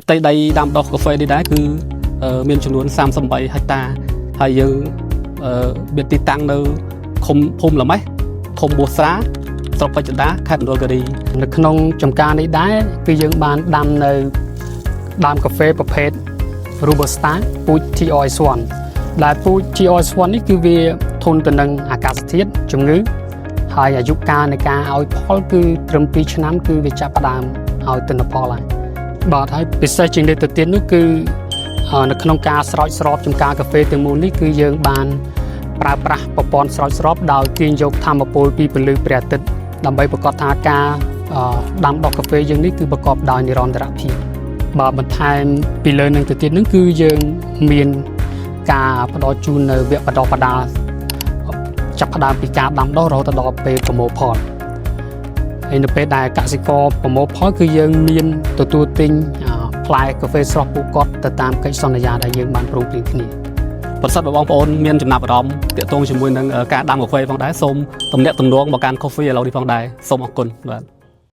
Tây đây đam đo cà phê đi đá cứ miền trung núi Sam Sầm Bảy hecta hay dương biệt tị tăng nơi không là mấy không bùa xá sau phải chặt đá khai đôi cái điในขนมจำการนี้ได้คือยังบานดำในดำกาแฟประเภทรูเบอร์สตาร์ปูทีออยสวอนและปูทีออยสวอนนี่คือวิทนต่อหนึ่งอากาศធាតុជំងឺហើយអាយុកាលនៃការឲ្យផលគឺត្រឹម2ឆ្នាំគឺវាចាប់ផ្ដើមឲ្យទិន្នផលហើយបាទហើយពិសេសជាងនេះទៅទៀតនោះគឺនៅក្នុងការស្រោចស្រពចំការកាហ្វេទាំងមូលនេះគឺយើងបានប្រើប្រាស់ប្រព័ន្ធស្រោចស្រពដោយទាញយកធម្មពលពីពន្លឺព្រះអាទិត្យដើម្បីប្រកាសថាការដាំដុះកាហ្វេយើងនេះគឺប្រកបដោយនិរន្តរភាពបាទបន្ថែមពីលើនឹងទៅទៀតនឹងគឺយើងមានការផ្ដល់ជូននៅវគ្គបណ្ដុះបណ្ដាលចាប់ផ្ដើមពីការដាំដុះរហូតដល់ពេលប្រមូលផលហើយនៅពេលដែលកសិករប្រមូលផលគឺយើងមានទទួលទិញផ្លែកាហ្វេស្រស់ពួកគាត់ទៅតាមកិច្ចសន្យាដែលយើងបានព្រមព្រៀងគ្នាប្រសិនបើបងប្អូនមានចំណាប់អារម្មណ៍ទាក់ទងជាមួយនឹងការដាំកាហ្វេផងដែរសូមទំនាក់ទំនងមកកាន់ Coffee ឥឡូវនេះផងដែរសូមអរគុណបាទ